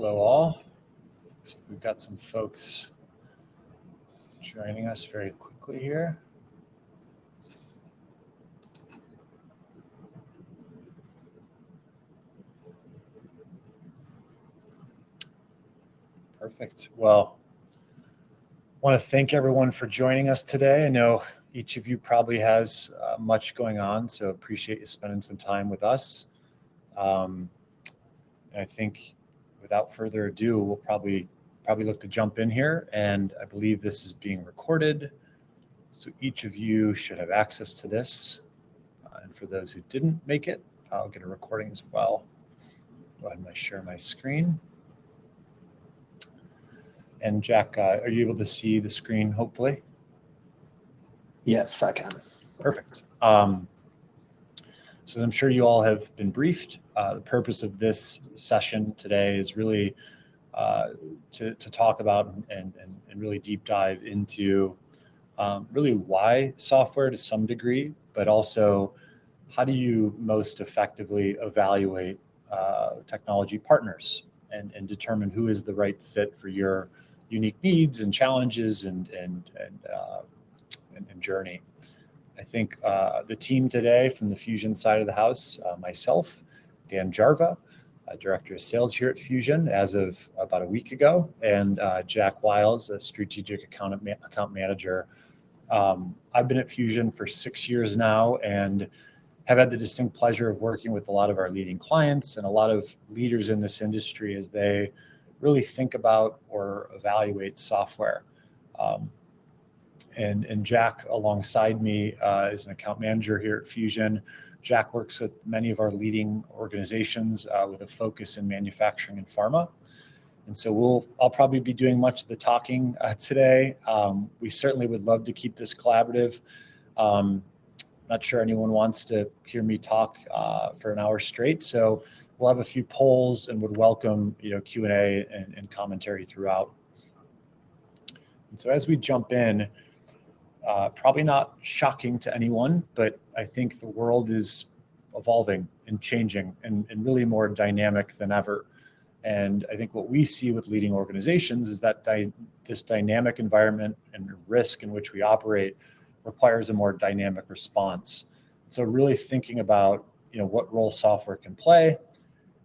Hello all. So we've got some folks joining us very quickly here. Perfect. Well, I want to thank everyone for joining us today. I know each of you probably has much going on, so appreciate you spending some time with us. I think without further ado, we'll probably look to jump in here, and I believe this is being recorded, so each of you should have access to this. And for those who didn't make it, I'll get a recording as well. Go ahead and share my screen. And Jack, are you able to see the screen, hopefully? Yes, I can. Perfect. So I'm sure you all have been briefed. The purpose of this session today is really to talk about and really deep dive into really why software to some degree, but also how do you most effectively evaluate technology partners and determine who is the right fit for your unique needs and challenges and journey. I think the team today from the Fusion side of the house, myself, Dan Jarva, Director of Sales here at Fusion as of about a week ago, and Jack Wiles, a Strategic Account Manager. I've been at Fusion for 6 years now and have had the distinct pleasure of working with a lot of our leading clients and a lot of leaders in this industry as they really think about or evaluate software. And Jack, alongside me, is an account manager here at Fusion. Jack works with many of our leading organizations with a focus in manufacturing and pharma. And so I'll probably be doing much of the talking today. We certainly would love to keep this collaborative. Not sure anyone wants to hear me talk for an hour straight. So we'll have a few polls and would welcome Q&A and commentary throughout. And so as we jump in, probably not shocking to anyone, but I think the world is evolving and changing and really more dynamic than ever. And I think what we see with leading organizations is that this dynamic environment and risk in which we operate requires a more dynamic response. So really thinking about what role software can play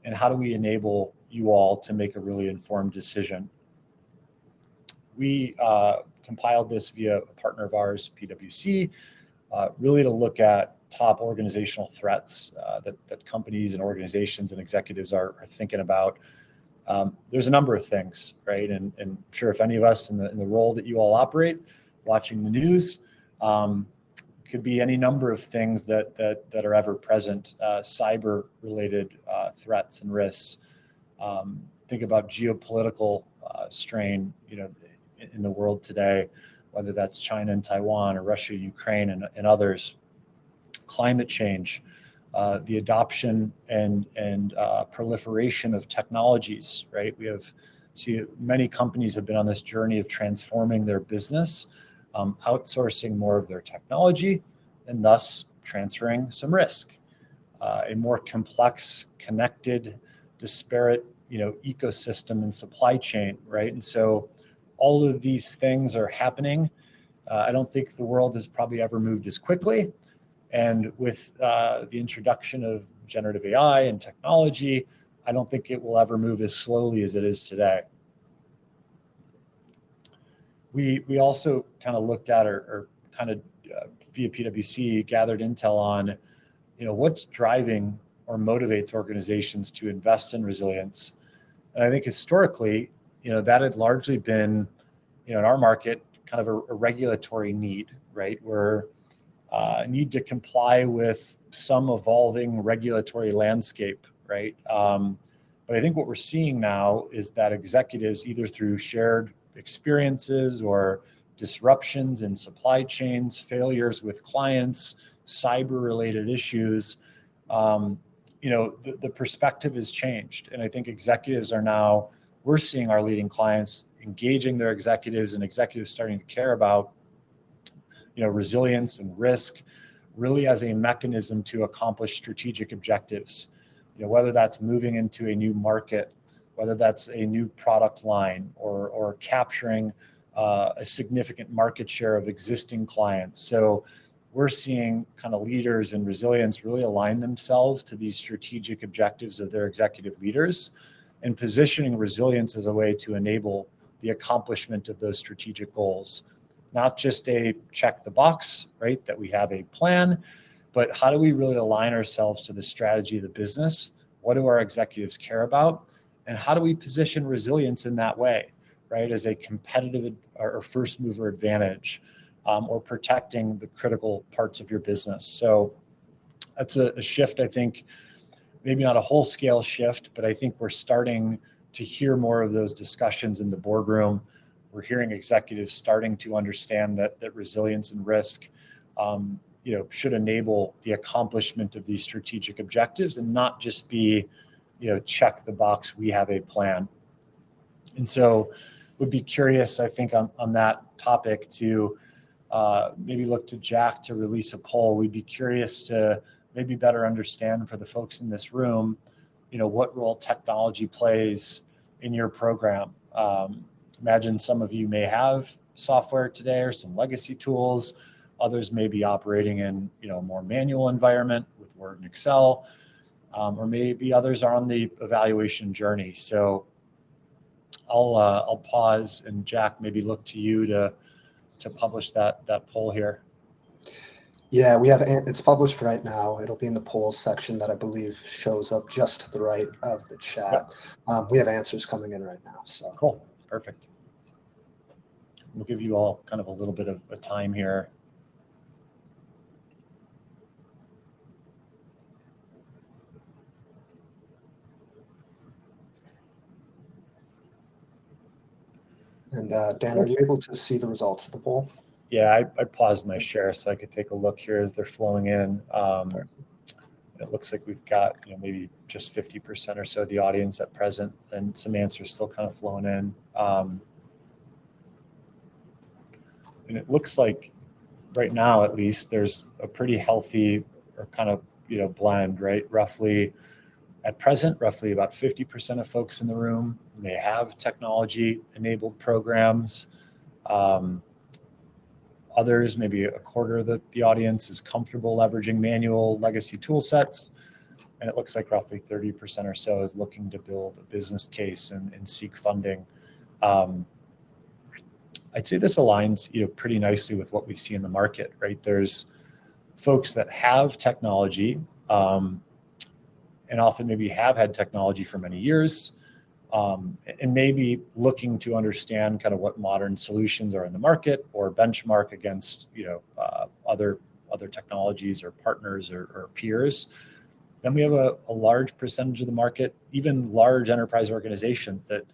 and how do we enable you all to make a really informed decision. We compiled this via a partner of ours, PwC, really to look at top organizational threats that companies and organizations and executives are thinking about. There's a number of things, right? And I'm sure if any of us in the role that you all operate, watching the news, could be any number of things that are ever present, cyber-related threats and risks. Think about geopolitical strain, in the world today, whether that's China and Taiwan or Russia, Ukraine, and others. Climate change, the adoption and proliferation of technologies, right? See many companies have been on this journey of transforming their business, outsourcing more of their technology, and thus transferring some risk. A more complex, connected, disparate, ecosystem and supply chain, right? And so all of these things are happening. I don't think the world has probably ever moved as quickly. And with the introduction of generative AI and technology, I don't think it will ever move as slowly as it is today. We also kind of looked at or kind of via PwC gathered intel on, what's driving or motivates organizations to invest in resilience. And I think historically, that had largely been, in our market, kind of a regulatory need, right? Where need to comply with some evolving regulatory landscape, right? But I think what we're seeing now is that executives, either through shared experiences or disruptions in supply chains, failures with clients, cyber-related issues, the perspective has changed. And I think executives are now, we're seeing our leading clients engaging their executives and executives starting to care about, resilience and risk really as a mechanism to accomplish strategic objectives. Whether that's moving into a new market, whether that's a new product line or capturing a significant market share of existing clients. So we're seeing kind of leaders in resilience really align themselves to these strategic objectives of their executive leaders, and positioning resilience as a way to enable the accomplishment of those strategic goals. Not just a check the box, right, that we have a plan, but how do we really align ourselves to the strategy of the business? What do our executives care about? And how do we position resilience in that way, right, as a competitive or first mover advantage, or protecting the critical parts of your business? So that's a shift, I think, maybe not a whole scale shift, but I think we're starting to hear more of those discussions in the boardroom. We're hearing executives starting to understand that resilience and risk, should enable the accomplishment of these strategic objectives and not just be, check the box, we have a plan. And so would be curious, I think, on that topic to maybe look to Jack to release a poll. We'd be curious to maybe better understand for the folks in this room, what role technology plays in your program. Imagine some of you may have software today or some legacy tools. Others may be operating in a more manual environment with Word and Excel, or maybe others are on the evaluation journey. So I'll pause, and Jack, maybe look to you to publish that poll here. Yeah, it's published right now. It'll be in the polls section that I believe shows up just to the right of the chat. Yep. We have answers coming in right now. So cool, perfect. We'll give you all kind of a little bit of a time here. And Dan, are you able to see the results of the poll? Yeah, I paused my share so I could take a look here as they're flowing in. It looks like we've got maybe just 50% or so of the audience at present, and some answers still kind of flowing in. And it looks like right now, at least, there's a pretty healthy or kind of blend, right? At present, roughly about 50% of folks in the room may have technology-enabled programs. Others, maybe a quarter of the audience, is comfortable leveraging manual legacy tool sets. And it looks like roughly 30% or so is looking to build a business case and seek funding. I'd say this aligns pretty nicely with what we see in the market, right? There's folks that have technology, and often maybe have had technology for many years, and maybe looking to understand kind of what modern solutions are in the market or benchmark against other technologies or partners or peers. Then we have a large percentage of the market, even large enterprise organizations that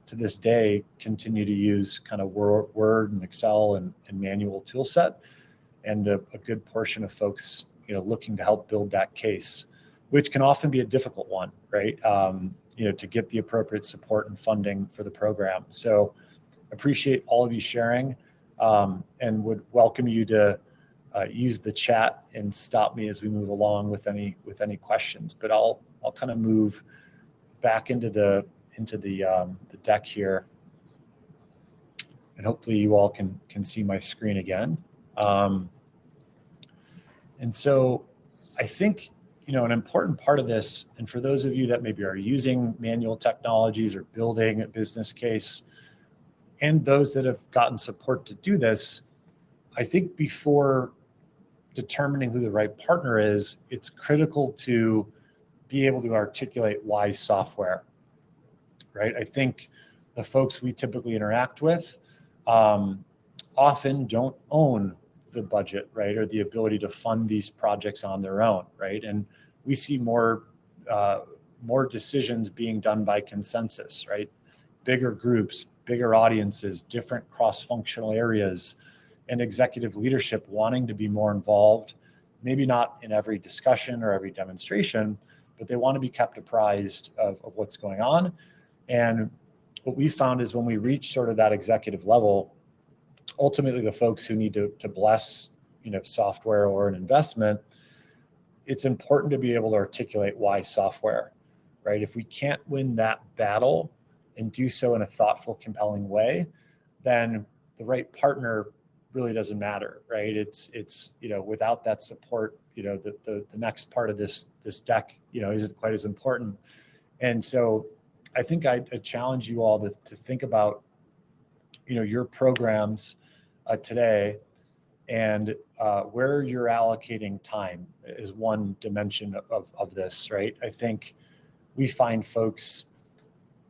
to this day continue to use kind of Word and Excel and manual tool set, and a good portion of folks looking to help build that case, which can often be a difficult one, right? To get the appropriate support and funding for the program. So appreciate all of you sharing, and would welcome you to use the chat and stop me as we move along with any questions. But I'll kind of move back into the deck here, and hopefully you all can see my screen again. And so I think an important part of this, and for those of you that maybe are using manual technologies or building a business case, and those that have gotten support to do this, I think before determining who the right partner is, it's critical to be able to articulate why software, right? I think the folks we typically interact with often don't own the budget, right, or the ability to fund these projects on their own, right? And we see more decisions being done by consensus, right? Bigger groups, bigger audiences, different cross-functional areas, and executive leadership wanting to be more involved, maybe not in every discussion or every demonstration, but they want to be kept apprised of what's going on. And what we found is when we reach sort of that executive level, ultimately the folks who need to bless software or an investment, it's important to be able to articulate why software, right? If we can't win that battle, and do so in a thoughtful, compelling way, then the right partner really doesn't matter, right? It's without that support, the next part of this deck, isn't quite as important. And so I think I challenge you all to think about, your programs today, and where you're allocating time is one dimension of this, right? I think we find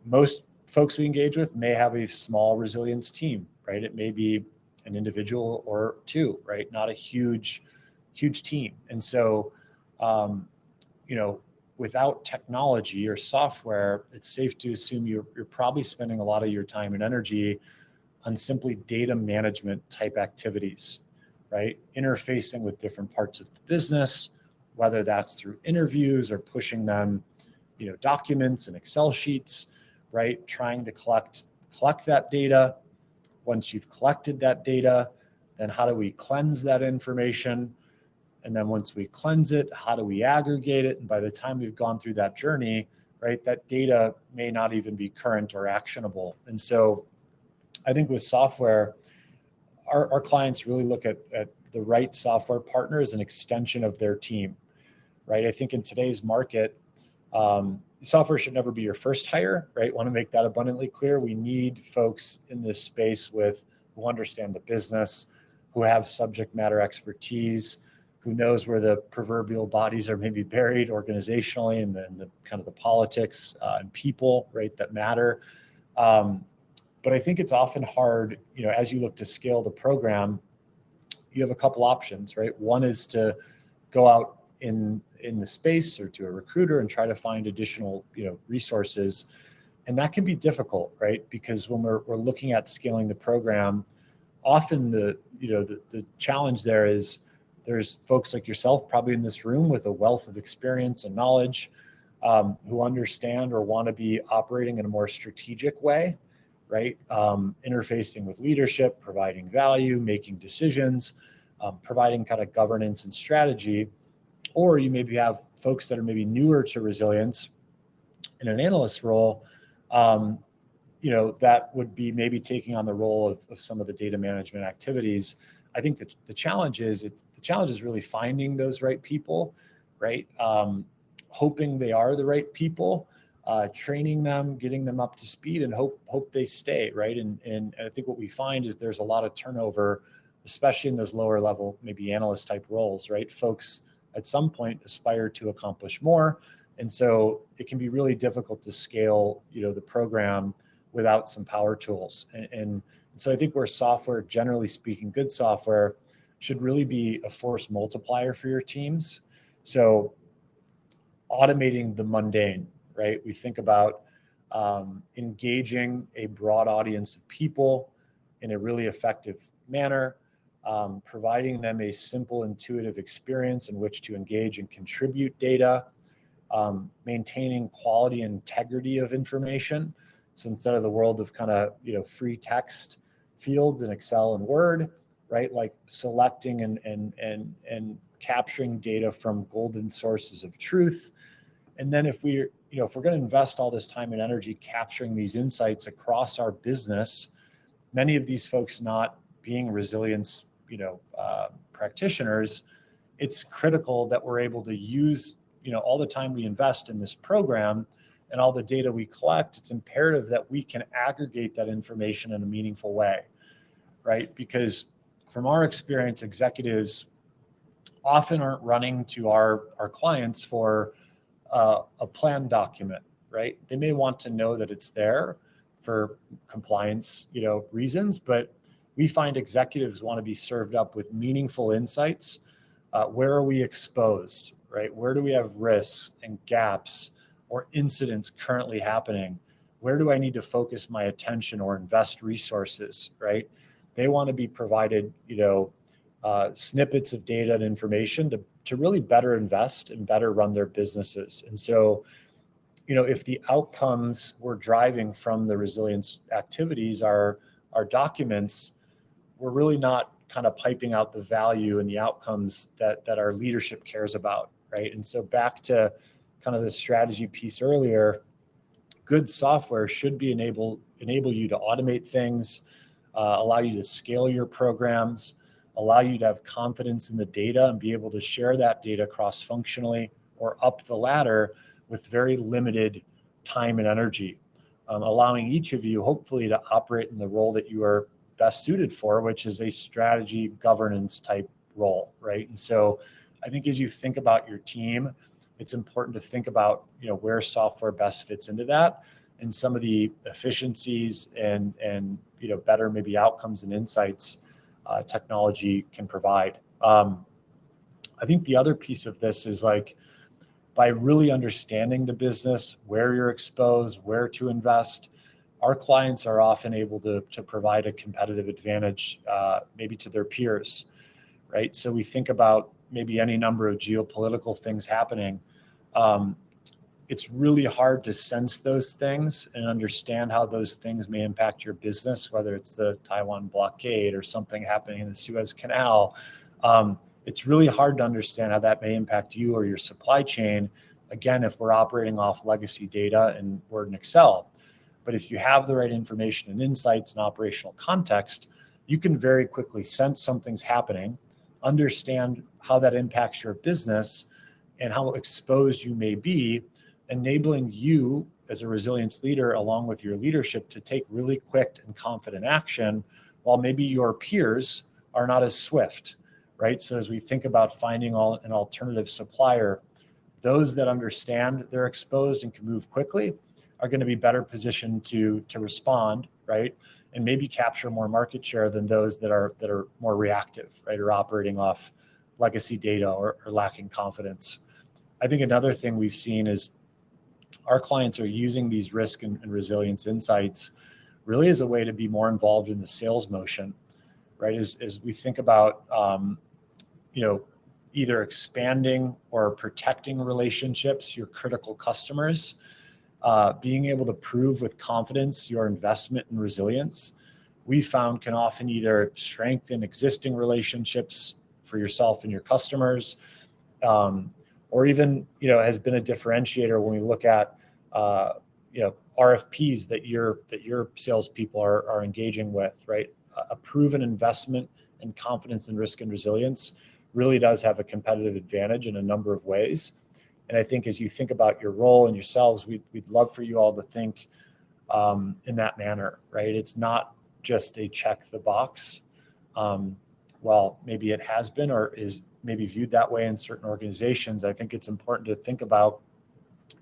most folks we engage with may have a small resilience team, right? It may be an individual or two, right? Not a huge team. And so, without technology or software, it's safe to assume you're probably spending a lot of your time and energy on simply data management type activities, right? Interfacing with different parts of the business, whether that's through interviews or pushing them, documents and Excel sheets, right? Trying to collect that data. Once you've collected that data, then how do we cleanse that information? And then once we cleanse it, how do we aggregate it? And by the time we've gone through that journey, right, that data may not even be current or actionable. And so I think with software, our clients really look at the right software partner as an extension of their team, right? I think in today's market, software should never be your first hire, right? Want to make that abundantly clear. We need folks in this space who understand the business, who have subject matter expertise, who knows where the proverbial bodies are maybe buried organizationally, and then the kind of the politics and people, right, that matter. But I think it's often hard, as you look to scale the program, you have a couple options, right? One is to go out in the space or to a recruiter and try to find additional, resources. And that can be difficult, right? Because when we're looking at scaling the program, often the challenge there is there's folks like yourself probably in this room with a wealth of experience and knowledge, who understand or want to be operating in a more strategic way, right? Interfacing with leadership, providing value, making decisions, providing kind of governance and strategy. Or you maybe have folks that are maybe newer to resilience in an analyst role, that would be maybe taking on the role of some of the data management activities. I think that the challenge is really finding those right people, right? Hoping they are the right people, training them, getting them up to speed, and hope they stay, right? And I think what we find is there's a lot of turnover, especially in those lower level, maybe analyst type roles, right? Folks at some point aspire to accomplish more. And so it can be really difficult to scale, the program without some power tools. And so I think where software, generally speaking, good software should really be a force multiplier for your teams. So automating the mundane, right? We think about engaging a broad audience of people in a really effective manner, providing them a simple, intuitive experience in which to engage and contribute data, maintaining quality and integrity of information. So instead of the world of kind of, free text fields in Excel and Word, right? Like selecting and capturing data from golden sources of truth. And then if we're going to invest all this time and energy capturing these insights across our business, many of these folks not being resilience, practitioners, it's critical that we're able to use, all the time we invest in this program and all the data we collect. It's imperative that we can aggregate that information in a meaningful way, right? Because from our experience, executives often aren't running to our clients for a plan document, right? They may want to know that it's there for compliance, reasons, but we find executives want to be served up with meaningful insights. Where are we exposed, right? Where do we have risks and gaps or incidents currently happening? Where do I need to focus my attention or invest resources, right? They want to be provided, snippets of data and information to really better invest and better run their businesses. And so, if the outcomes we're driving from the resilience activities are documents, we're really not kind of piping out the value and the outcomes that our leadership cares about, right? And so back to kind of the strategy piece earlier, good software should be enable you to automate things, allow you to scale your programs, allow you to have confidence in the data and be able to share that data cross-functionally or up the ladder with very limited time and energy, allowing each of you hopefully to operate in the role that you are best suited for, which is a strategy governance type role, right? And so I think as you think about your team, it's important to think about, where software best fits into that and some of the efficiencies and better maybe outcomes and insights technology can provide. I think the other piece of this is like, by really understanding the business, where you're exposed, where to invest, our clients are often able to provide a competitive advantage maybe to their peers, right? So we think about maybe any number of geopolitical things happening. It's really hard to sense those things and understand how those things may impact your business, whether it's the Taiwan blockade or something happening in the Suez Canal. It's really hard to understand how that may impact you or your supply chain, again, if we're operating off legacy data and Word and Excel. But if you have the right information and insights and operational context, you can very quickly sense something's happening, understand how that impacts your business and how exposed you may be, enabling you as a resilience leader, along with your leadership, to take really quick and confident action, while maybe your peers are not as swift, right? So as we think about finding an alternative supplier, those that understand they're exposed and can move quickly are going to be better positioned to respond, right? And maybe capture more market share than those that are more reactive, right? Or operating off legacy data or lacking confidence. I think another thing we've seen is our clients are using these risk and resilience insights really as a way to be more involved in the sales motion, right? As we think about, either expanding or protecting relationships, your critical customers, being able to prove with confidence your investment in resilience, we found can often either strengthen existing relationships for yourself and your customers, or even, has been a differentiator when we look at, RFPs that your salespeople are engaging with, right? A proven investment and confidence in risk and resilience really does have a competitive advantage in a number of ways. And I think as you think about your role and yourselves, we'd love for you all to think in that manner, right? It's not just a check the box. Well, maybe it has been or is maybe viewed that way in certain organizations. I think it's important to think about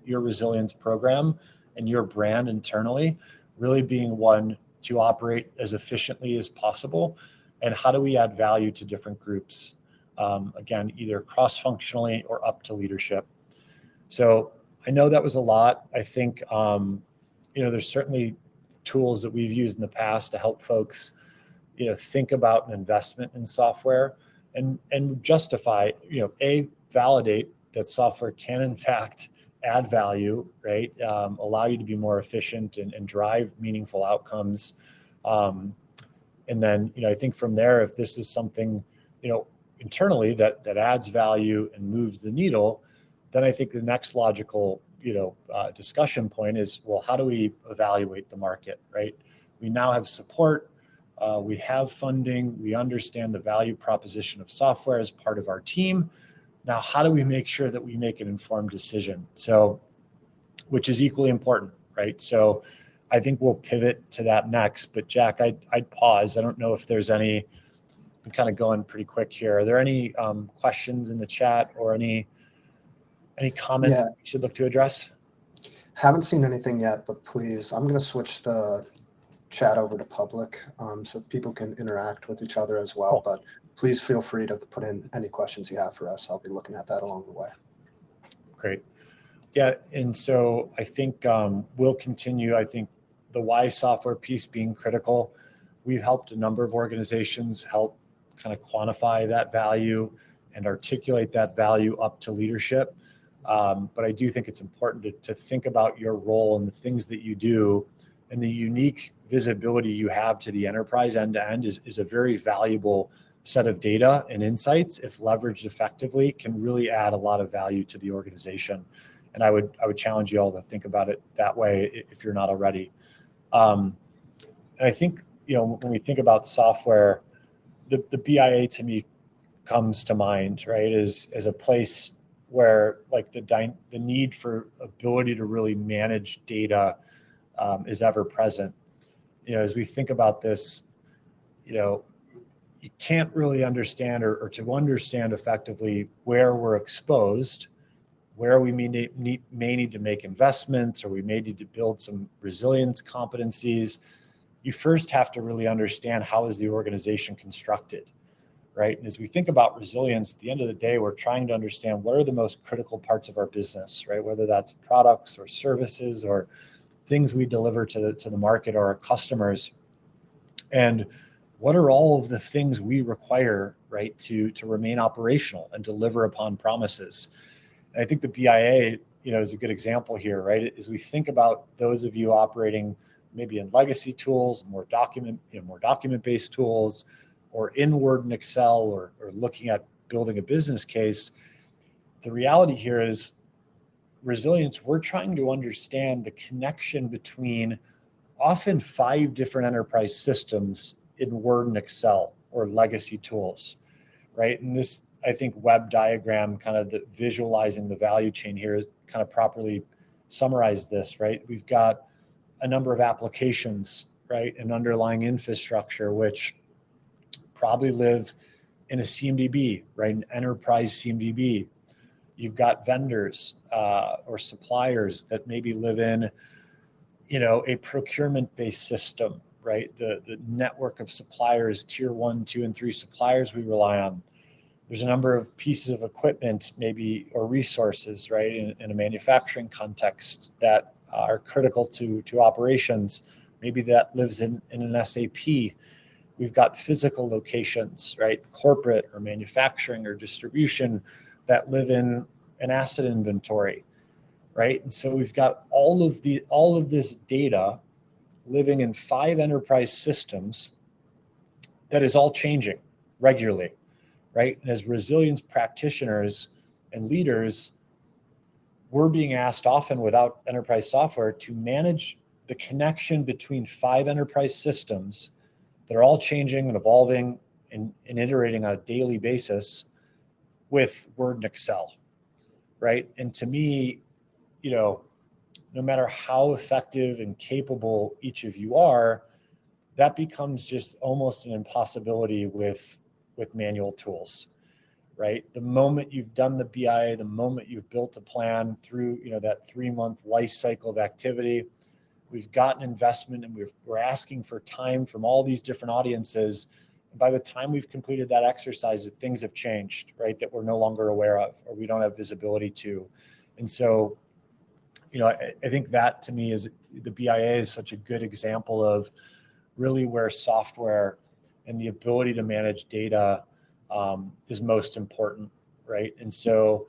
your resilience program and your brand internally really being one to operate as efficiently as possible. And how do we add value to different groups? Again, either cross-functionally or up to leadership. So I know that was a lot. I think, there's certainly tools that we've used in the past to help folks, think about an investment in software and justify, validate that software can in fact add value, right? Allow you to be more efficient and drive meaningful outcomes. And then, I think from there, if this is something, internally that adds value and moves the needle, then I think the next logical, discussion point is, well, how do we evaluate the market, right? We now have support, we have funding, we understand the value proposition of software as part of our team. Now, how do we make sure that we make an informed decision? So, which is equally important, right? So I think we'll pivot to that next, but Jack, I'd pause. I don't know if there's any, I'm kind of going pretty quick here. Are there any questions in the chat or any comments that we should look to address? Haven't seen anything yet, but please, I'm going to switch the chat over to public so people can interact with each other as well. Cool. But please feel free to put in any questions you have for us. I'll be looking at that along the way. Great. Yeah, and so I think we'll continue. I think the why software piece being critical. We've helped a number of organizations help kind of quantify that value and articulate that value up to leadership. But I do think it's important to think about your role and the things that you do, and the unique visibility you have to the enterprise end to end is a very valuable set of data and insights, if leveraged effectively, can really add a lot of value to the organization. And I would challenge you all to think about it that way if you're not already. And I think, when we think about software, the BIA to me comes to mind, right, as a place where like the need for ability to really manage data is ever present. As we think about this, you can't really understand or to understand effectively where we're exposed, where we may need to make investments, or we may need to build some resilience competencies. You first have to really understand how is the organization constructed, right? And as we think about resilience, at the end of the day, we're trying to understand what are the most critical parts of our business, right? Whether that's products or services or things we deliver to the market or our customers. And what are all of the things we require, right, to remain operational and deliver upon promises? And I think the BIA, is a good example here, right? As we think about those of you operating maybe in legacy tools, more document-based tools, or in Word and Excel, or looking at building a business case, the reality here is resilience. We're trying to understand the connection between often 5 different enterprise systems in Word and Excel or legacy tools, right? And this, I think, web diagram, kind of visualizing the value chain here, kind of properly summarize this, right? We've got a number of applications, right, and underlying infrastructure, which probably live in a CMDB, right, an enterprise CMDB. You've got vendors or suppliers that maybe live in, a procurement-based system, right? The network of suppliers, tier 1, 2, and 3 suppliers we rely on. There's a number of pieces of equipment, maybe, or resources, right, in a manufacturing context that are critical to operations. Maybe that lives in an SAP. We've got physical locations, right, corporate or manufacturing or distribution, that live in an asset inventory, right? And so we've got all of this data living in 5 enterprise systems that is all changing regularly, right? And as resilience practitioners and leaders, we're being asked often without enterprise software to manage the connection between 5 enterprise systems that are all changing and evolving and iterating on a daily basis with Word and Excel, right? And to me, no matter how effective and capable each of you are, that becomes just almost an impossibility with manual tools, right? The moment you've done the BIA, the moment you've built a plan through, that 3-month life cycle of activity, we've gotten investment and we're asking for time from all these different audiences. And by the time we've completed that exercise, things have changed, right? That we're no longer aware of, or we don't have visibility to. And so, I think that to me is the BIA is such a good example of really where software and the ability to manage data is most important, right? And so,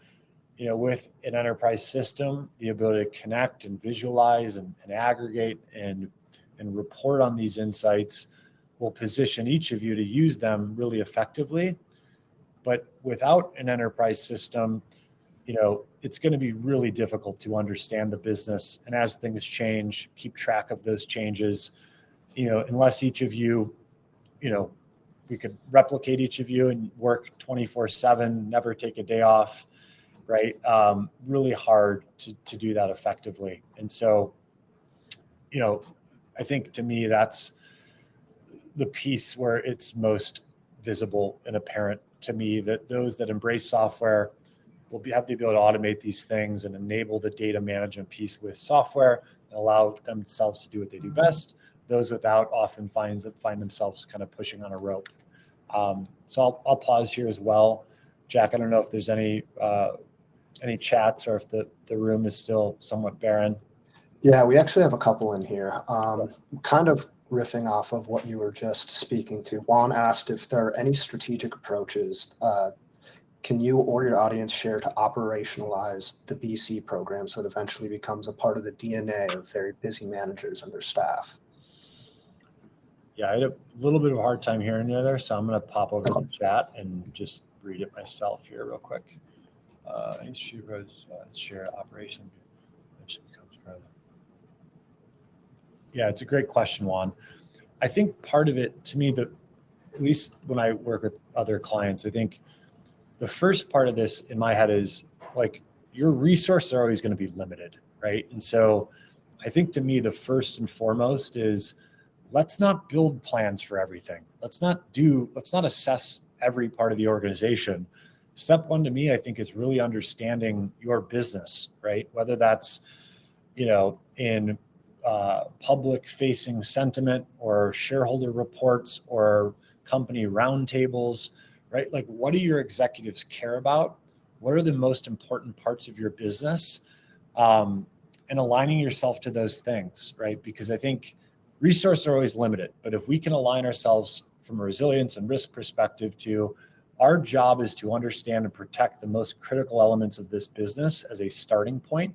with an enterprise system, the ability to connect and visualize and aggregate and report on these insights will position each of you to use them really effectively. But without an enterprise system, it's going to be really difficult to understand the business. And as things change, keep track of those changes, unless each of you, we could replicate each of you and work 24/7, never take a day off, right? Really hard to do that effectively. And so, I think to me, that's the piece where it's most visible and apparent to me, that those that embrace software will have the ability to automate these things and enable the data management piece with software and allow themselves to do what they do best. Those without often find themselves kind of pushing on a rope. So I'll pause here as well. Jack, I don't know if there's any chats or if the room is still somewhat barren. Yeah, we actually have a couple in here. Kind of riffing off of what you were just speaking to. Juan asked if there are any strategic approaches can you or your audience share to operationalize the BC program so it eventually becomes a part of the DNA of very busy managers and their staff? Yeah, I had a little bit of a hard time hearing you there, so I'm going to pop over to the chat and just read it myself here real quick. Industry roads share operation. Becomes part of Yeah, it's a great question, Juan. I think part of it, to me, that at least when I work with other clients, I think the first part of this in my head is like your resources are always going to be limited, right? And so I think to me, the first and foremost is let's not build plans for everything. Let's not assess every part of the organization. Step one to me, I think, is really understanding your business, right? Whether that's, in public facing sentiment or shareholder reports or company roundtables, right? Like, what do your executives care about? What are the most important parts of your business? And aligning yourself to those things, right? Because I think resources are always limited, but if we can align ourselves from a resilience and risk perspective to our job is to understand and protect the most critical elements of this business as a starting point,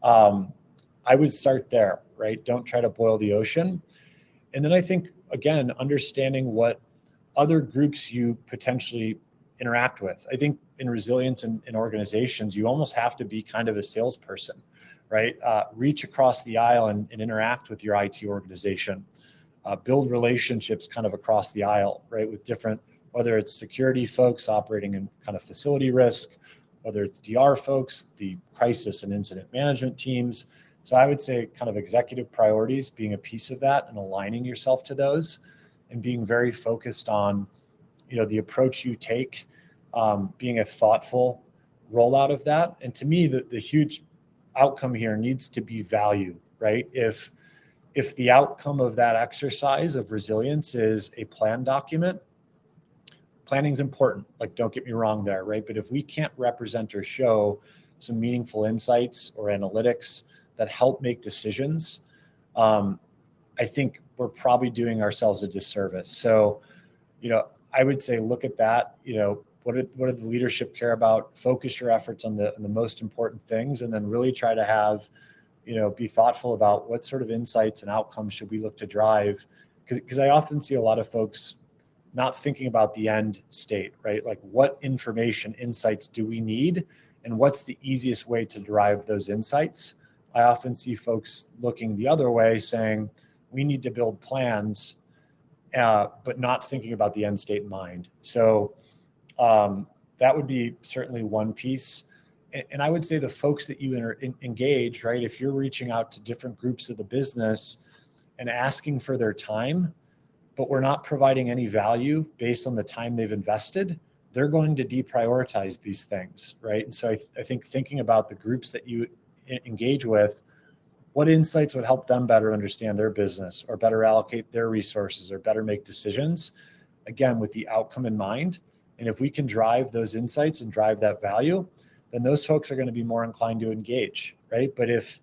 I would start there, right? Don't try to boil the ocean. And then I think, again, understanding what other groups you potentially interact with. I think in resilience in organizations, you almost have to be kind of a salesperson, right? Reach across the aisle and interact with your IT organization. Build relationships kind of across the aisle, right? With different, whether it's security folks operating in kind of facility risk, whether it's DR folks, the crisis and incident management teams. So I would say kind of executive priorities being a piece of that and aligning yourself to those and being very focused on, the approach you take, being a thoughtful rollout of that. And to me, the huge outcome here needs to be value, right? If the outcome of that exercise of resilience is a plan document, planning is important. Like, don't get me wrong there, right? But if we can't represent or show some meaningful insights or analytics that help make decisions, I think we're probably doing ourselves a disservice. So, I would say look at that. What do the leadership care about? Focus your efforts on the most important things, and then really try to have, be thoughtful about what sort of insights and outcomes should we look to drive. Because I often see a lot of folks not thinking about the end state, right? Like, what information, insights do we need, and what's the easiest way to derive those insights? I often see folks looking the other way, saying we need to build plans, but not thinking about the end state in mind. So that would be certainly one piece. And I would say the folks that you engage, right? If you're reaching out to different groups of the business and asking for their time, but we're not providing any value based on the time they've invested, they're going to deprioritize these things, right? And so I think thinking about the groups that you engage with, what insights would help them better understand their business or better allocate their resources or better make decisions, again, with the outcome in mind. And if we can drive those insights and drive that value, then those folks are going to be more inclined to engage, right? But if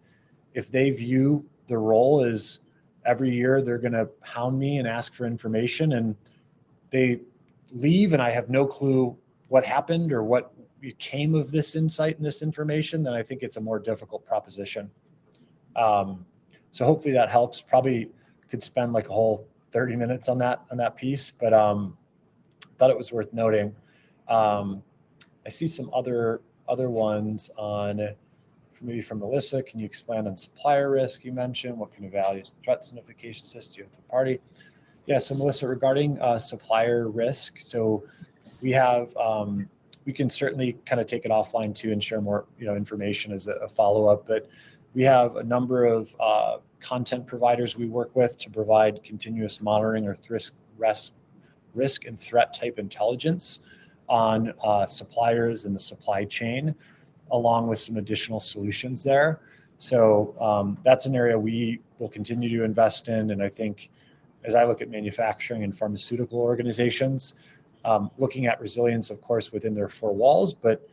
they view the role as every year they're going to hound me and ask for information, and they leave and I have no clue what happened or what came of this insight and this information, then I think it's a more difficult proposition. So hopefully that helps. Probably could spend like a whole 30 minutes on that piece, but thought it was worth noting. I see some other ones on, maybe from Melissa. Can you expand on supplier risk? You mentioned what kind of values, threat signification assist you with the party? Yeah. So Melissa, regarding supplier risk, so we have. We can certainly kind of take it offline too and share more, information as a follow-up. But we have a number of content providers we work with to provide continuous monitoring or risk and threat type intelligence on suppliers in the supply chain, along with some additional solutions there. So that's an area we will continue to invest in. And I think as I look at manufacturing and pharmaceutical organizations, looking at resilience, of course, within their four walls, but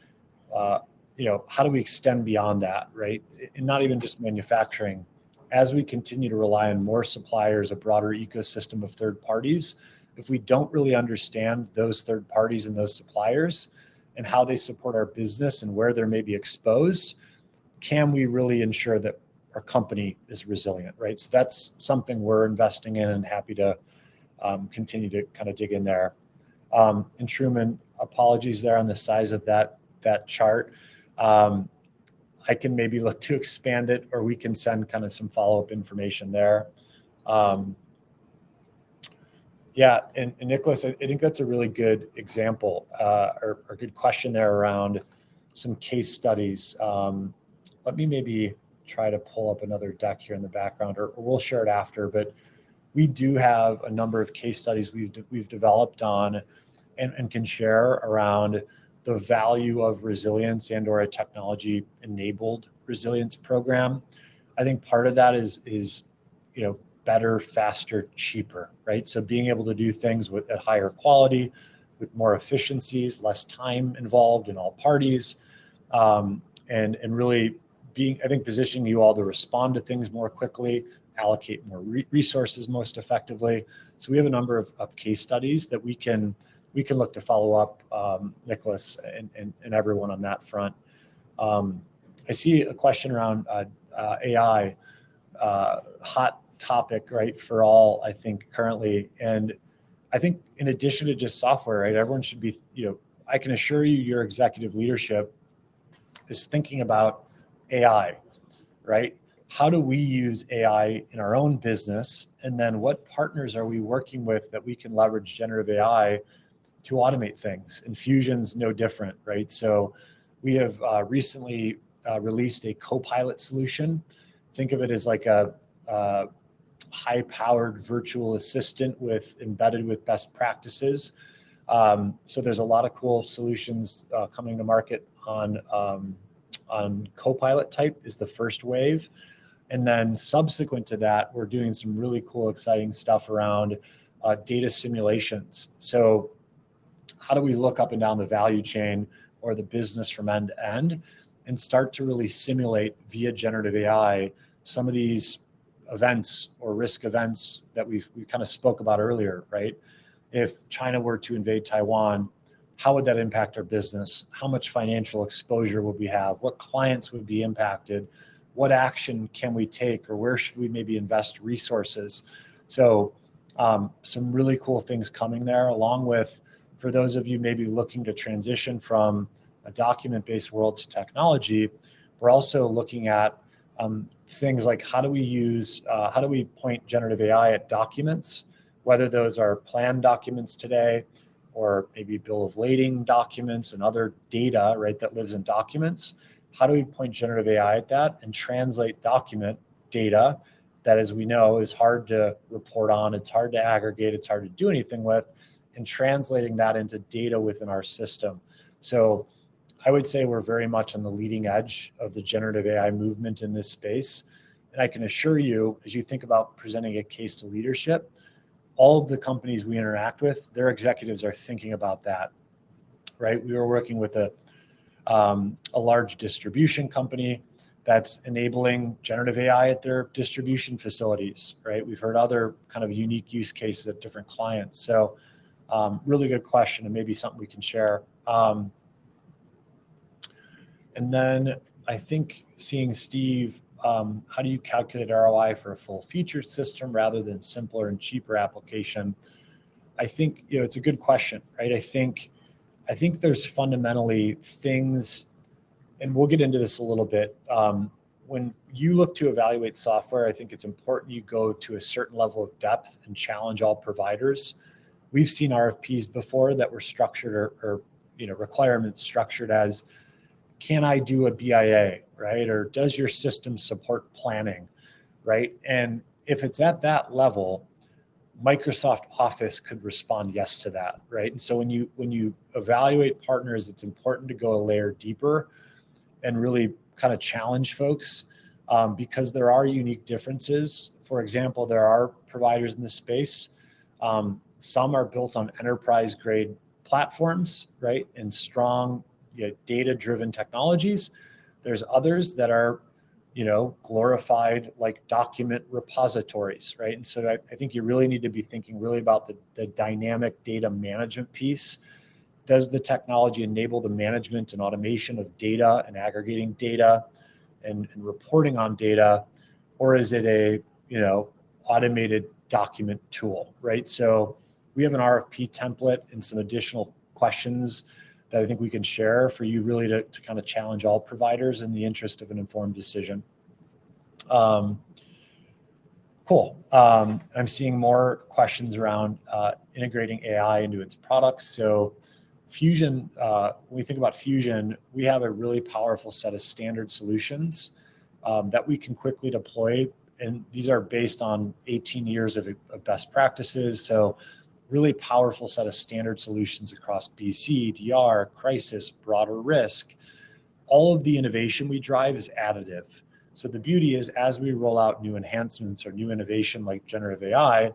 how do we extend beyond that, right? And not even just manufacturing. As we continue to rely on more suppliers, a broader ecosystem of third parties, if we don't really understand those third parties and those suppliers and how they support our business and where they're maybe exposed, can we really ensure that our company is resilient, right? So that's something we're investing in and happy to continue to kind of dig in there. And Truman, apologies there on the size of that that chart. I can maybe look to expand it, or we can send kind of some follow-up information there. Yeah, and Nicholas, I think that's a really good example or good question there around some case studies. Let me maybe try to pull up another deck here in the background, or we'll share it after. But we do have a number of case studies we've developed on and can share around the value of resilience and or a technology-enabled resilience program. I think part of that is better, faster, cheaper, right? So being able to do things at higher quality, with more efficiencies, less time involved in all parties, and really positioning you all to respond to things more quickly, allocate more resources most effectively. So we have a number of case studies that we can look to follow up, Nicholas, and everyone on that front. I see a question around AI, hot topic, right, for all, I think, currently. And I think in addition to just software, right, everyone should be, I can assure you your executive leadership is thinking about AI, right? How do we use AI in our own business? And then what partners are we working with that we can leverage generative AI to automate things? And Fusion's no different, right? So we have recently released a co-pilot solution. Think of it as like a high-powered virtual assistant embedded with best practices. So there's a lot of cool solutions coming to market on co-pilot type is the first wave. And then subsequent to that, we're doing some really cool, exciting stuff around data simulations. So how do we look up and down the value chain or the business from end to end and start to really simulate via generative AI some of these events or risk events that we kind of spoke about earlier, right? If China were to invade Taiwan, how would that impact our business? How much financial exposure would we have? What clients would be impacted? What action can we take, or where should we maybe invest resources? So some really cool things coming there, along with, for those of you maybe looking to transition from a document-based world to technology, we're also looking at things like how do we point generative AI at documents, whether those are planned documents today or maybe bill of lading documents and other data, right, that lives in documents. How do we point generative AI at that and translate document data that, as we know, is hard to report on, it's hard to aggregate, it's hard to do anything with, and translating that into data within our system. So I would say we're very much on the leading edge of the generative AI movement in this space. And I can assure you, as you think about presenting a case to leadership, all of the companies we interact with, their executives are thinking about that, right? We were working with a large distribution company that's enabling generative AI at their distribution facilities, right? We've heard other kind of unique use cases at different clients. So really good question, and maybe something we can share. And then I think seeing Steve, how do you calculate ROI for a full featured system rather than simpler and cheaper application? I think, it's a good question, right? I think there's fundamentally things, and we'll get into this a little bit. When you look to evaluate software, I think it's important you go to a certain level of depth and challenge all providers. We've seen RFPs before that were structured or requirements structured as, can I do a BIA, right? Or does your system support planning, right? And if it's at that level, Microsoft Office could respond yes to that, right? And so when you evaluate partners, it's important to go a layer deeper and really kind of challenge folks because there are unique differences. For example, there are providers in this space. Some are built on enterprise grade platforms, right? And strong data-driven technologies. There's others that are, glorified like document repositories, right? And so I think you really need to be thinking really about the dynamic data management piece. Does the technology enable the management and automation of data and aggregating data and reporting on data, or is it a, automated document tool, right? So we have an RFP template and some additional questions that I think we can share for you really to kind of challenge all providers in the interest of an informed decision. Cool. I'm seeing more questions around integrating AI into its products. So Fusion, when we think about Fusion, we have a really powerful set of standard solutions that we can quickly deploy. And these are based on 18 years of best practices. So really powerful set of standard solutions across BC, DR, crisis, broader risk. All of the innovation we drive is additive. So the beauty is, as we roll out new enhancements or new innovation like generative AI, it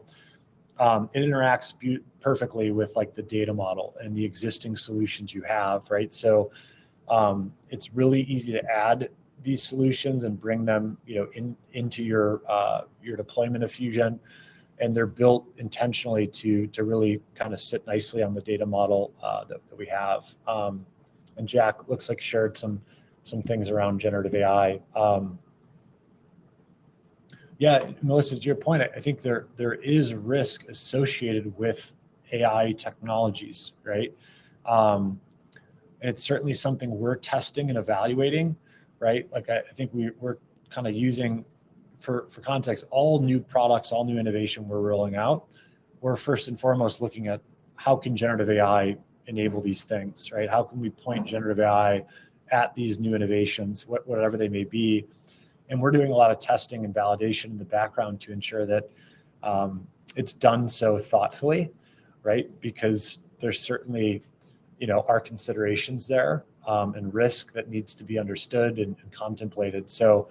interacts perfectly with like the data model and the existing solutions you have, right? So it's really easy to add these solutions and bring them, into your deployment of Fusion, and they're built intentionally to really kind of sit nicely on the data model that we have. And Jack looks like shared some things around generative AI. Yeah, Melissa, to your point, I think there is risk associated with AI technologies, right? And it's certainly something we're testing and evaluating, right? Like I think we're kind of using, for context, all new products, all new innovation we're rolling out, we're first and foremost looking at how can generative AI enable these things, right? How can we point generative AI at these new innovations, whatever they may be? And we're doing a lot of testing and validation in the background to ensure that it's done so thoughtfully, right? Because there's certainly, our considerations there and risk that needs to be understood and contemplated. So,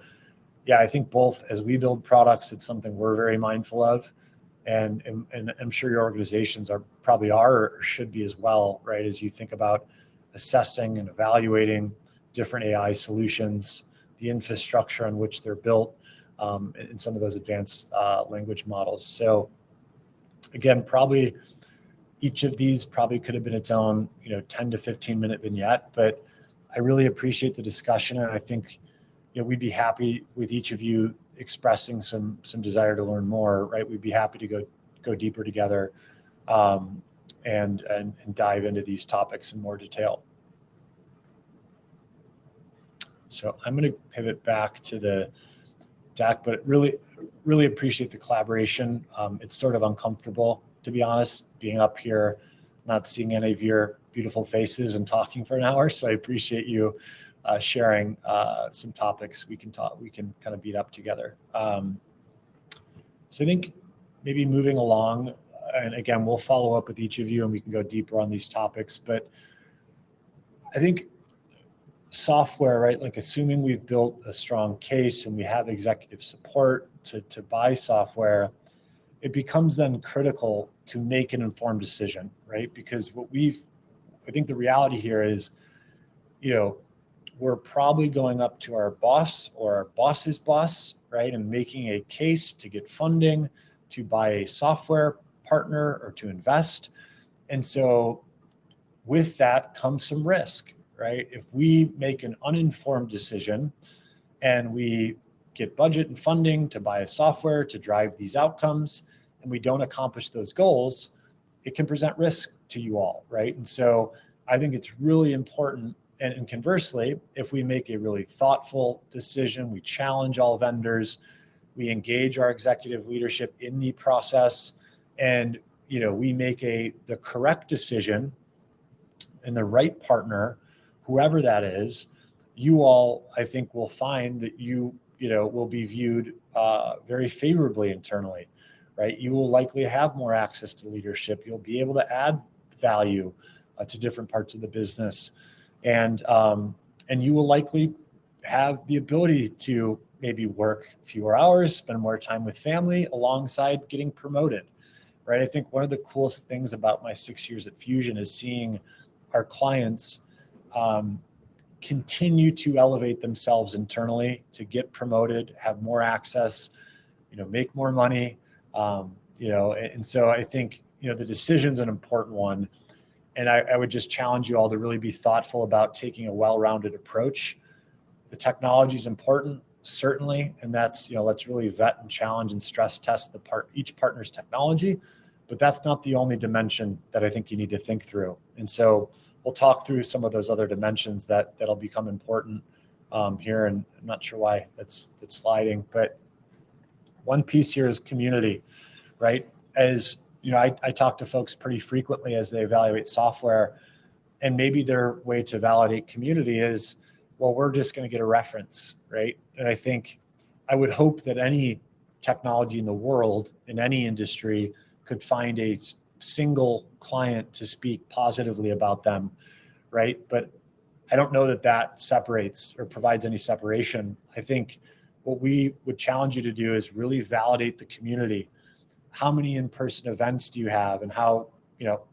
yeah, I think both as we build products, it's something we're very mindful of, and I'm sure your organizations probably are or should be as well, right? As you think about assessing and evaluating different AI solutions, the infrastructure on which they're built, in some of those advanced language models. So again, probably each of these probably could have been its own, 10 to 15 minute vignette, but I really appreciate the discussion. And I think, we'd be happy with each of you expressing some desire to learn more, right? We'd be happy to go deeper together and dive into these topics in more detail. So I'm going to pivot back to the deck, but really, really appreciate the collaboration. It's sort of uncomfortable, to be honest, being up here, not seeing any of your beautiful faces and talking for an hour. So I appreciate you sharing some topics we can kind of beat up together. So I think maybe moving along, and again, we'll follow up with each of you and we can go deeper on these topics, but I think software, right? Like assuming we've built a strong case and we have executive support to buy software, it becomes then critical to make an informed decision, right? Because I think the reality here is, we're probably going up to our boss or our boss's boss, right? And making a case to get funding, to buy a software partner or to invest. And so with that comes some risk, right? If we make an uninformed decision and we get budget and funding to buy a software to drive these outcomes, and we don't accomplish those goals, it can present risk to you all, right? And so I think it's really important. And conversely, if we make a really thoughtful decision, we challenge all vendors, we engage our executive leadership in the process, and we make the correct decision and the right partner, whoever that is, you all, I think, will find that you will be viewed very favorably internally, right? You will likely have more access to leadership. You'll be able to add value to different parts of the business. And you will likely have the ability to maybe work fewer hours, spend more time with family alongside getting promoted, right? I think one of the coolest things about my 6 years at Fusion is seeing our clients continue to elevate themselves internally to get promoted, have more access, make more money, and so I think, the decision's an important one. And I would just challenge you all to really be thoughtful about taking a well-rounded approach. The technology is important, certainly, and that's, let's really vet and challenge and stress test each partner's technology, but that's not the only dimension that I think you need to think through. And so we'll talk through some of those other dimensions that'll become important here. And I'm not sure why that's sliding, but one piece here is community, right? As you know, I talk to folks pretty frequently as they evaluate software, and maybe their way to validate community is, well, we're just going to get a reference, right? And I think I would hope that any technology in the world, in any industry, could find a single client to speak positively about them, right? But I don't know that separates or provides any separation. I think what we would challenge you to do is really validate the community. How many in-person events do you have, and how,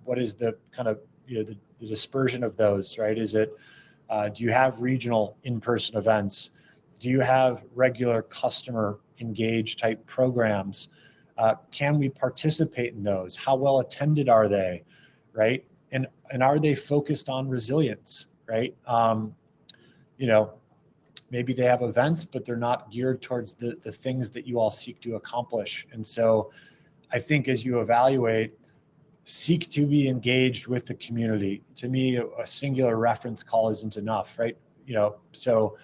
what is the kind of, the dispersion of those, right? Is it, do you have regional in-person events? Do you have regular customer engaged type programs? Can we participate in those? How well attended are they, right? And are they focused on resilience, right? Maybe they have events, but they're not geared towards the things that you all seek to accomplish. And so I think as you evaluate, seek to be engaged with the community. To me, a singular reference call isn't enough, right? So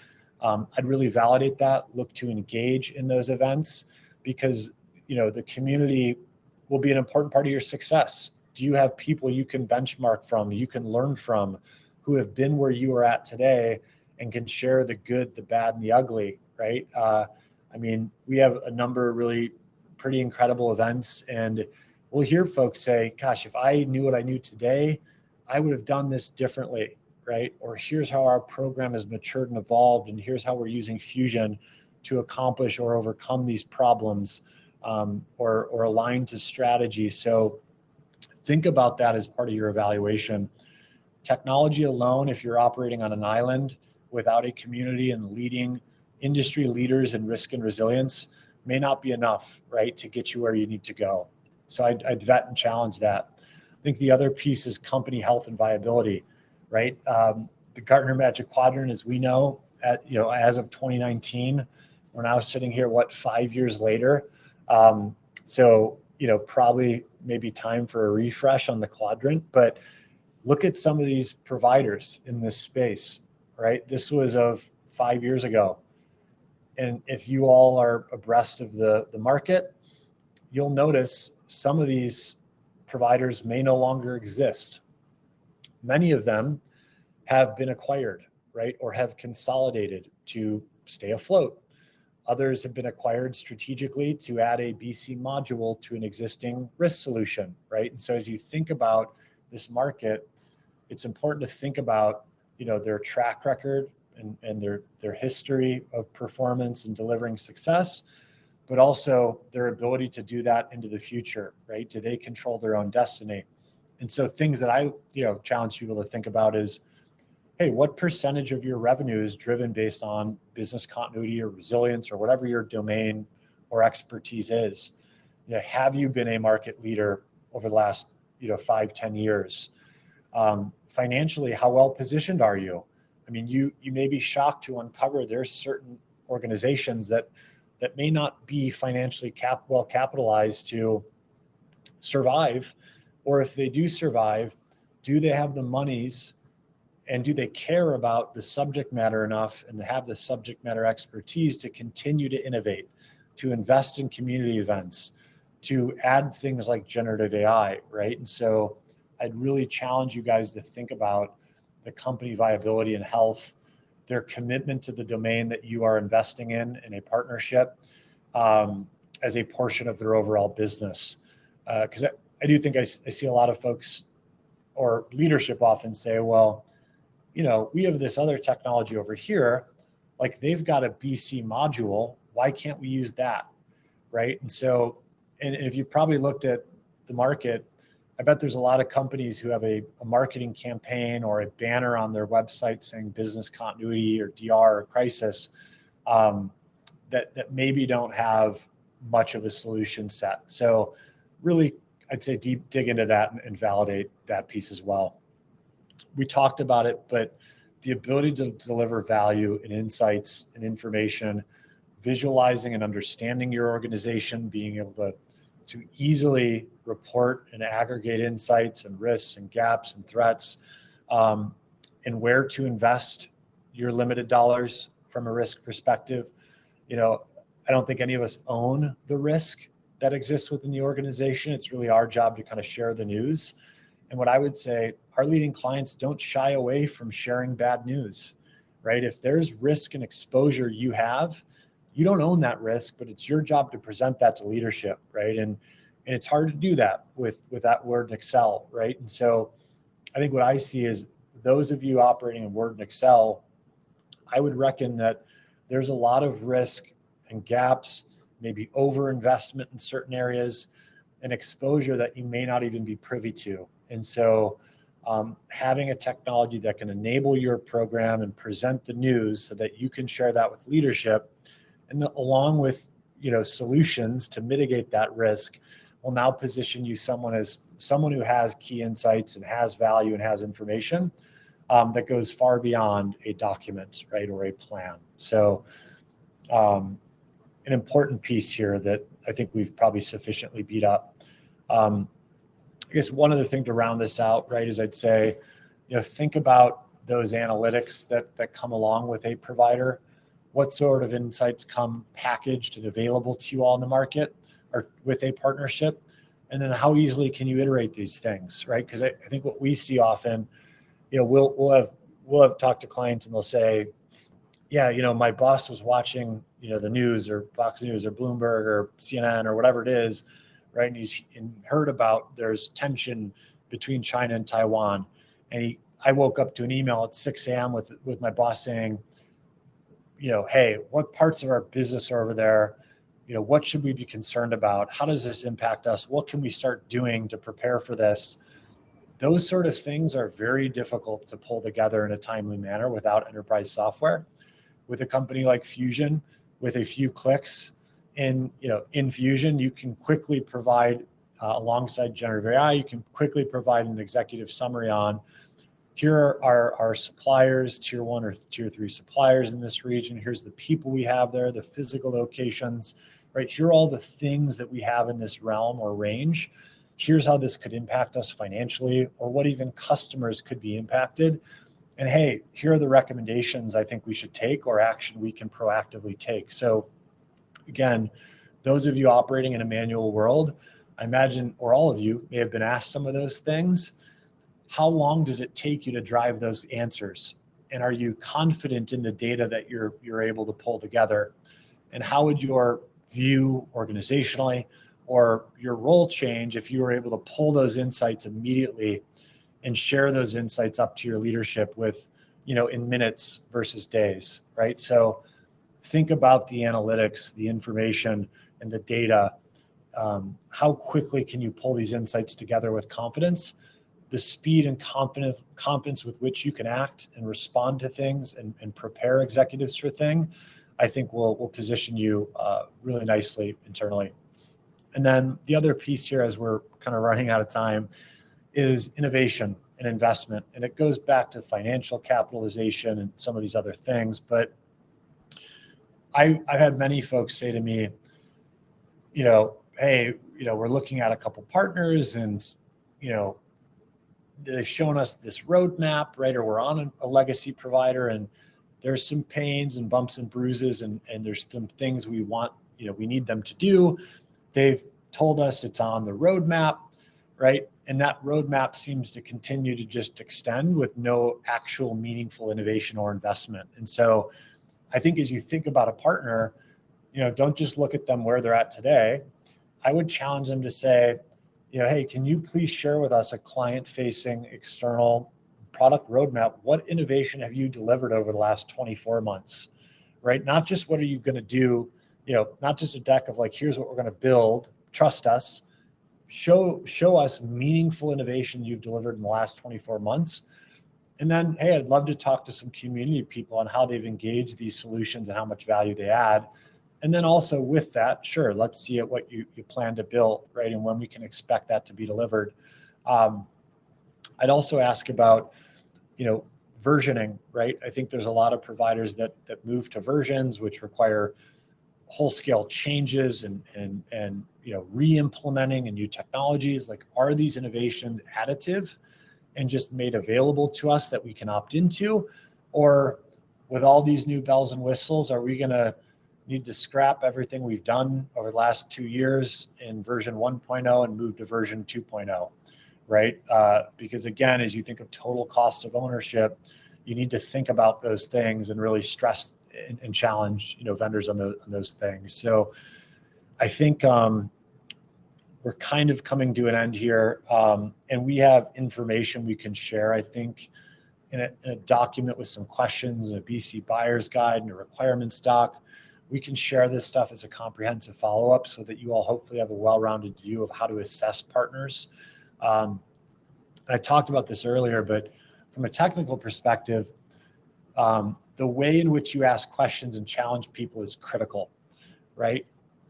I'd really validate that, look to engage in those events, because, the community will be an important part of your success. Do you have people you can benchmark from, you can learn from, who have been where you are at today and can share the good, the bad, and the ugly, right? We have a number of really pretty incredible events, and we'll hear folks say, gosh, if I knew what I knew today, I would have done this differently, right? Or here's how our program has matured and evolved, and here's how we're using Fusion to accomplish or overcome these problems, or align to strategy. So think about that as part of your evaluation. Technology alone, if you're operating on an island without a community and leading industry leaders in risk and resilience, may not be enough, right, to get you where you need to go. So I'd vet and challenge that. I think the other piece is company health and viability, right? The Gartner Magic Quadrant, as we know, as of 2019, we're now sitting here, 5 years later? So probably maybe time for a refresh on the quadrant, but look at some of these providers in this space, right? This was of 5 years ago. And if you all are abreast of the market, you'll notice some of these providers may no longer exist. Many of them have been acquired, right? Or have consolidated to stay afloat. Others have been acquired strategically to add a BC module to an existing risk solution, right? And so as you think about this market, it's important to think about, their track record and their history of performance and delivering success, but also their ability to do that into the future, right? Do they control their own destiny? And so things that I, challenge people to think about is, hey, what percentage of your revenue is driven based on business continuity or resilience or whatever your domain or expertise is? Have you been a market leader over the last, 5-10 years? Financially, how well positioned are you? You may be shocked to uncover there's certain organizations that may not be financially well capitalized to survive, or if they do survive, do they have the monies and do they care about the subject matter enough and have the subject matter expertise to continue to innovate, to invest in community events, to add things like generative AI, right? And so I'd really challenge you guys to think about the company viability and health, their commitment to the domain that you are investing in a partnership, as a portion of their overall business. Because I do think I see a lot of folks or leadership often say, well, we have this other technology over here, like they've got a BC module, why can't we use that, right? And so, and if you probably looked at the market, I bet there's a lot of companies who have a marketing campaign or a banner on their website saying business continuity or DR or crisis, that maybe don't have much of a solution set. So really, I'd say deep dig into that and validate that piece as well. We talked about it, but the ability to deliver value and insights and information, visualizing and understanding your organization, being able to easily report and aggregate insights and risks and gaps and threats, and where to invest your limited dollars from a risk perspective. I don't think any of us own the risk that exists within the organization. It's really our job to kind of share the news. And what I would say, our leading clients don't shy away from sharing bad news, right? If there's risk and exposure you have, you don't own that risk, but it's your job to present that to leadership, right? And it's hard to do that with that Word and Excel, right? And so I think what I see is those of you operating in Word and Excel, I would reckon that there's a lot of risk and gaps, maybe overinvestment in certain areas, and exposure that you may not even be privy to. And so having a technology that can enable your program and present the news so that you can share that with leadership, and along with solutions to mitigate that risk, will now position you as someone who has key insights and has value and has information that goes far beyond a document, right, or a plan. So an important piece here that I think we've probably sufficiently beat up. I guess one other thing to round this out, right, is I'd say, think about those analytics that come along with a provider. What sort of insights come packaged and available to you all in the market or with a partnership? And then how easily can you iterate these things, right? Because I think what we see often, we'll have talked to clients and they'll say, yeah, my boss was watching, the news or Fox News or Bloomberg or CNN or whatever it is, right? And he's heard about there's tension between China and Taiwan. And I woke up to an email at 6 a.m. with my boss saying, hey, what parts of our business are over there? What should we be concerned about? How does this impact us? What can we start doing to prepare for this? Those sort of things are very difficult to pull together in a timely manner without enterprise software. With a company like Fusion, with a few clicks in Fusion, you can quickly provide, alongside generative AI, you can quickly provide an executive summary on, here are our suppliers, tier 1 or tier 3 suppliers in this region. Here's the people we have there, the physical locations, right? Here are all the things that we have in this realm or range. Here's how this could impact us financially, or what even customers could be impacted. And hey, here are the recommendations I think we should take or action we can proactively take. So again, those of you operating in a manual world, I imagine, or all of you may have been asked some of those things. How long does it take you to drive those answers? And are you confident in the data that you're able to pull together? And how would your view organizationally or your role change if you were able to pull those insights immediately and share those insights up to your leadership with, in minutes versus days, right? So think about the analytics, the information, and the data. How quickly can you pull these insights together with confidence? The speed and confidence with which you can act and respond to things and prepare executives for things, I think will position you really nicely internally. And then the other piece here, as we're kind of running out of time, is innovation and investment. And it goes back to financial capitalization and some of these other things. But I've had many folks say to me, hey, we're looking at a couple partners and, they've shown us this roadmap, right? Or we're on a legacy provider and there's some pains and bumps and bruises and there's some things we want, we need them to do. They've told us it's on the roadmap, right? And that roadmap seems to continue to just extend with no actual meaningful innovation or investment. And so I think as you think about a partner, don't just look at them where they're at today. I would challenge them to say, hey, can you please share with us a client-facing external product roadmap? What innovation have you delivered over the last 24 months, right? Not just what are you going to do, not just a deck of like, here's what we're going to build, trust us. Show us meaningful innovation you've delivered in the last 24 months. And then, hey, I'd love to talk to some community people on how they've engaged these solutions and how much value they add. And then also with that, sure, let's see at what you plan to build, right? And when we can expect that to be delivered. I'd also ask about, versioning, right? I think there's a lot of providers that move to versions, which require whole scale changes and re-implementing and new technologies. Like, are these innovations additive? and just made available to us that we can opt into? Or with all these new bells and whistles, are we going to need to scrap everything we've done over the last 2 years in version 1.0 and move to version 2.0, right? Because again, as you think of total cost of ownership, you need to think about those things and really stress and challenge, vendors on those things. So I think we're kind of coming to an end here, and we have information we can share, I think, in a document with some questions, a BC buyer's guide, and a requirements doc. We can share this stuff as a comprehensive follow-up so that you all hopefully have a well-rounded view of how to assess partners. I talked about this earlier, but from a technical perspective, the way in which you ask questions and challenge people is critical, right?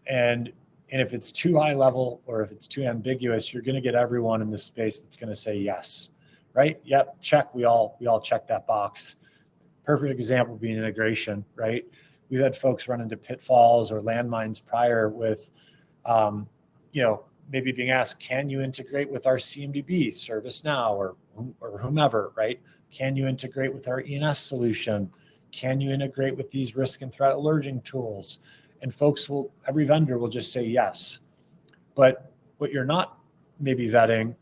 And if it's too high level or if it's too ambiguous, you're going to get everyone in this space that's going to say yes, right? Yep, check. We all check that box. Perfect example being integration, right? We've had folks run into pitfalls or landmines prior with, maybe being asked, can you integrate with our CMDB, ServiceNow, or whomever, right? Can you integrate with our ENS solution? Can you integrate with these risk and threat alerting tools? And every vendor will just say yes. But what you're not maybe vetting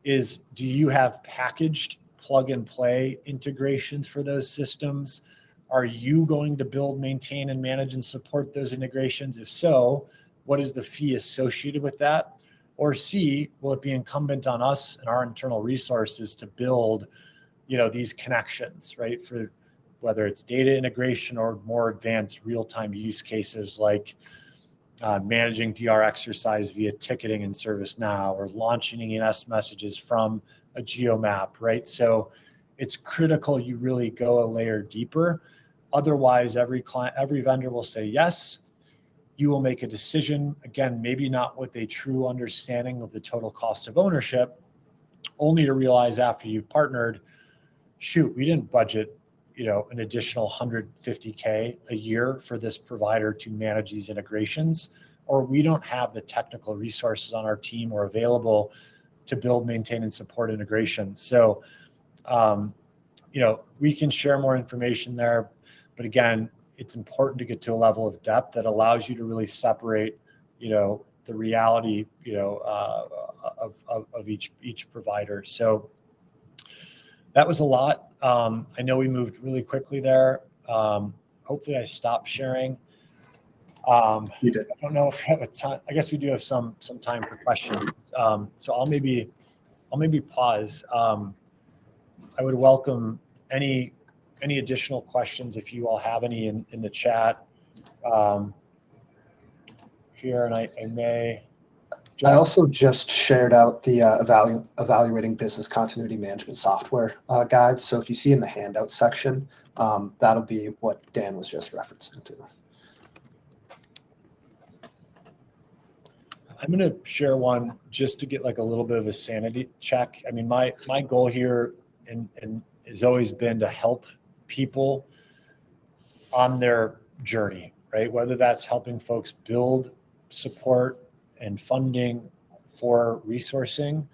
is, do you have packaged plug and play integrations for those systems? Are you going to build, maintain, and manage and support those integrations? If so, what is the fee associated with that? Or C, will it be incumbent on us and our internal resources to build, these connections, right? For whether it's data integration or more advanced real-time use cases like managing DR exercise via ticketing in ServiceNow or launching ENS messages from a geomap, right? So it's critical you really go a layer deeper. Otherwise, every vendor will say yes. You will make a decision, again, maybe not with a true understanding of the total cost of ownership, only to realize after you've partnered, shoot, we didn't budget, an additional $150K a year for this provider to manage these integrations, or we don't have the technical resources on our team or available to build, maintain, and support integration. So, we can share more information there, but again, it's important to get to a level of depth that allows you to really separate, the reality, of each provider. So that was a lot. I know we moved really quickly there. Hopefully I stopped sharing. You did. I don't know if we have a ton. I guess we do have some time for questions. So I'll maybe pause. I would welcome any additional questions if you all have any in the chat here, and I may. I also just shared out the evaluating business continuity management software guide. So if you see in the handout section, that'll be what Dan was just referencing to. I'm going to share one just to get like a little bit of a sanity check. I mean, my goal here and has always been to help people on their journey, right? Whether that's helping folks build, support, and funding for resourcing,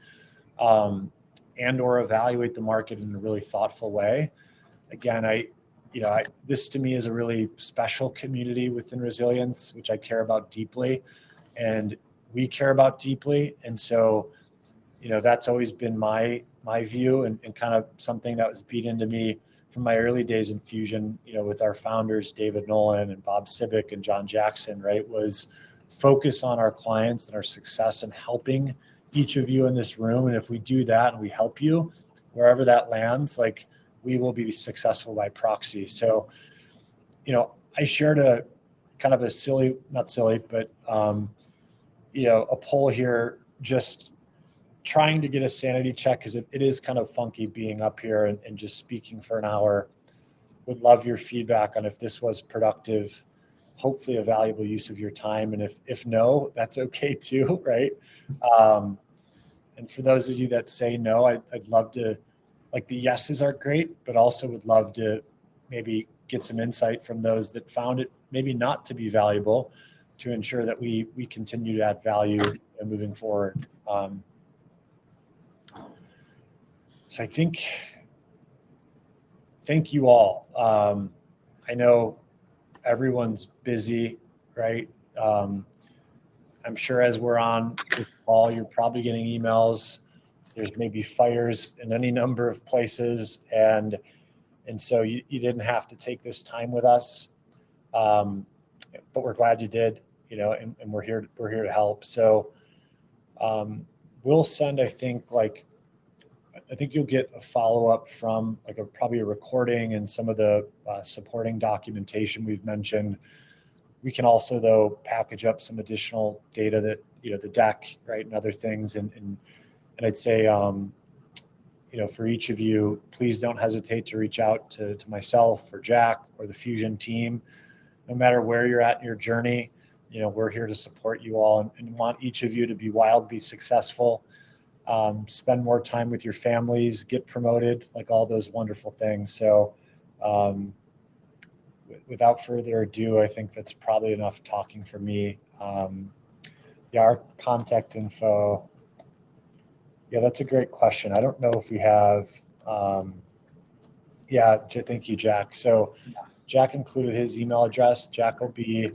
and or evaluate the market in a really thoughtful way. Again, this to me is a really special community within resilience, which I care about deeply, and we care about deeply. And so, that's always been my view and kind of something that was beat into me from my early days in Fusion, with our founders, David Nolan and Bob Sibick and John Jackson, right, was focus on our clients and our success and helping each of you in this room. And if we do that and we help you, wherever that lands, like, we will be successful by proxy. So, I shared a kind of a silly, not silly, but, a poll here, just trying to get a sanity check, because it is kind of funky being up here and just speaking for an hour. Would love your feedback on if this was productive, hopefully a valuable use of your time. And if no, that's okay too, right? And for those of you that say no, I'd love to, like, the yeses are great, but also would love to maybe get some insight from those that found it maybe not to be valuable, to ensure that we continue to add value moving forward. So I think, thank you all. I know everyone's busy, right? I'm sure as we're on this call, you're probably getting emails. There's maybe fires in any number of places, and so you didn't have to take this time with us, but we're glad you did, and we're here to help. So we'll send, I think you'll get a follow-up from probably a recording and some of the supporting documentation we've mentioned. We can also, though, package up some additional data that, the deck, right, and other things. And I'd say, for each of you, please don't hesitate to reach out to myself or Jack or the Fusion team. No matter where you're at in your journey, we're here to support you all and want each of you to be wildly successful. Spend more time with your families, get promoted, like all those wonderful things. So without further ado, I think that's probably enough talking for me. Our contact info. Yeah, that's a great question. I don't know if we have, thank you, Jack. So Jack included his email address. Jack will be,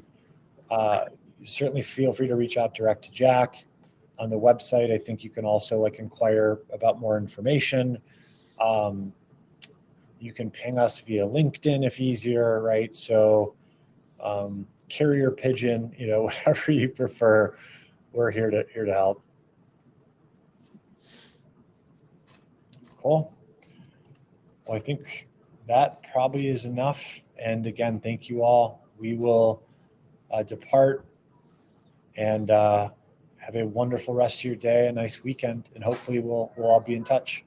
certainly feel free to reach out direct to Jack. On the website, I think you can also inquire about more information. You can ping us via LinkedIn if easier, right? So carrier pigeon, whatever you prefer, we're here to help. Cool. Well, I think that probably is enough. And again, thank you all. We will depart and have a wonderful rest of your day, a nice weekend, and hopefully we'll all be in touch.